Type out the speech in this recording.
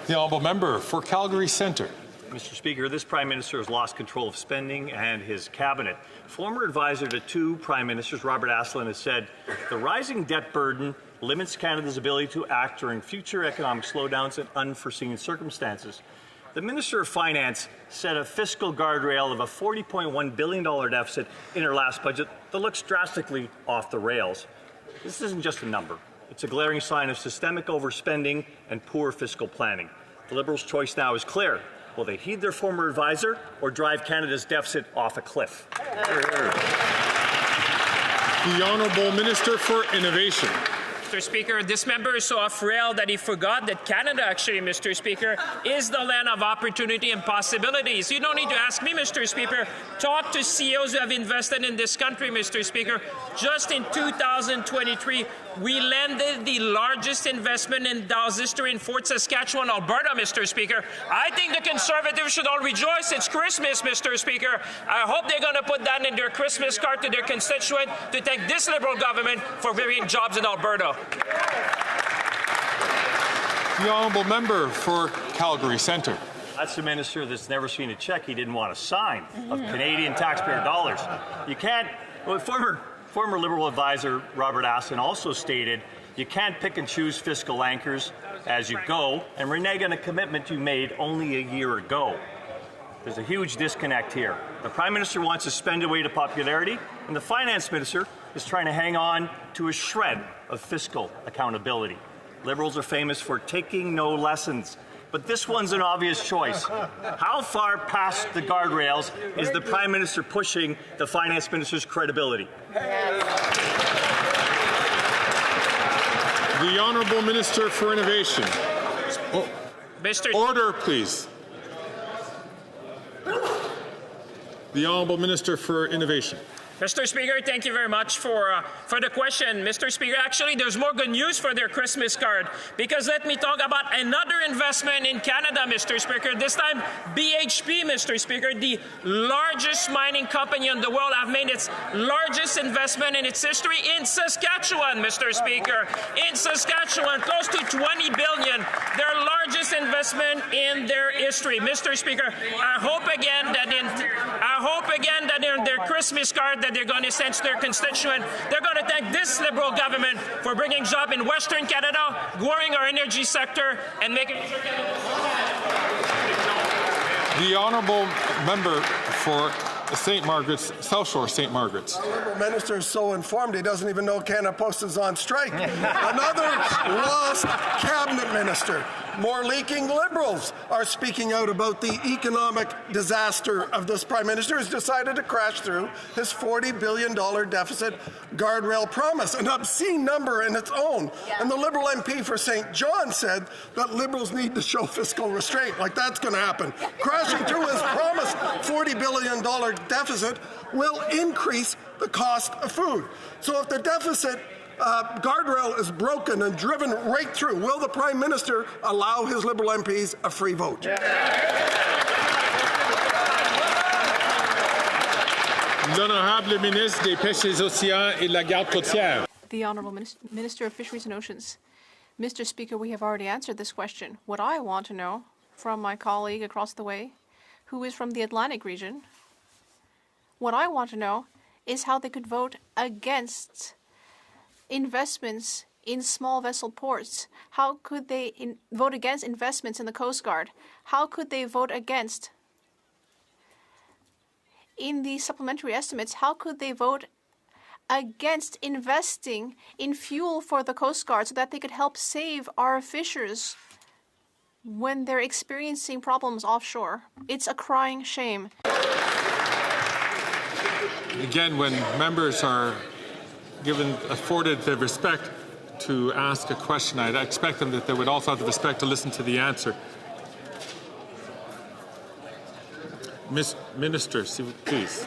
The honourable member for Calgary Centre. Mr. Speaker, this Prime Minister has lost control of spending and his cabinet. Former advisor to two Prime Ministers, Robert Asselin, has said the rising debt burden limits Canada's ability to act during future economic slowdowns and unforeseen circumstances. The Minister of Finance set a fiscal guardrail of a $40.1 billion deficit in her last budget that looks drastically off the rails. This isn't just a number. It's a glaring sign of systemic overspending and poor fiscal planning. The Liberals' choice now is clear. Will they heed their former advisor or drive Canada's deficit off a cliff? The Honourable Minister for Innovation. Mr. Speaker, this member is so frail that he forgot that Canada, actually, Mr. Speaker, is the land of opportunity and possibilities. You don't need to ask me, Mr. Speaker. Talk to CEOs who have invested in this country, Mr. Speaker. Just in 2023, we landed the largest investment in Dow's history in Fort Saskatchewan, Alberta, Mr. Speaker. I think the Conservatives should all rejoice. It's Christmas, Mr. Speaker. I hope they're going to put that in their Christmas card to their constituent to thank this Liberal government for bringing jobs in Alberta. The honourable member for Calgary Centre. That's the minister that's never seen a cheque he didn't want to sign of Canadian taxpayer dollars. You can't. Well, former Liberal advisor Robert Asselin also stated you can't pick and choose fiscal anchors as you go and renege on a commitment you made only a year ago. There's a huge disconnect here. The Prime Minister wants to spend away to popularity, and the Finance Minister is trying to hang on to a shred of fiscal accountability. Liberals are famous for taking no lessons, but this one's an obvious choice. How far past the guardrails is the Prime Minister pushing the Finance Minister's credibility? The Honourable Minister for Innovation. Order, please. The Honourable Minister for Innovation. Mr. Speaker, thank you very much for the question. Mr. Speaker, actually, there's more good news for their Christmas card, because let me talk about another investment in Canada, Mr. Speaker. This time, BHP, Mr. Speaker, the largest mining company in the world, have made its largest investment in its history in Saskatchewan, Mr. Speaker. In Saskatchewan, close to $20 billion, their largest investment in their history. Mr. Speaker, I hope again that in their Christmas card that they're going to send to their constituent, they're going to thank this Liberal government for bringing jobs in Western Canada, growing our energy sector, and making sure The Honourable Member for St. Margaret's, South Shore, St. Margaret's. The Liberal minister is so informed he doesn't even know Canada Post is on strike. Another lost cabinet minister. More leaking Liberals are speaking out about the economic disaster of this Prime Minister who's decided to crash through his $40 billion deficit guardrail promise, an obscene number in its own. And the Liberal MP for St. John said that Liberals need to show fiscal restraint, like that's going to happen. Crashing through his promised $40 billion deficit will increase the cost of food. So if the deficit guardrail is broken and driven right through, will the Prime Minister allow his Liberal MPs a free vote? L'honorable ministre des Pêches et Océans et de la Garde côtière. The Honourable Minister of Fisheries and Oceans. Mr. Speaker, we have already answered this question. What I want to know from my colleague across the way, who is from the Atlantic region, what I want to know is how they could vote against investments in small vessel ports. How could they vote against investments in the Coast Guard? How could they vote against, in the supplementary estimates, how could they vote against investing in fuel for the Coast Guard so that they could help save our fishers when they're experiencing problems offshore? It's a crying shame. Again, when members are afforded the respect to ask a question, I'd expect them that they would also have the respect to listen to the answer. Minister, please.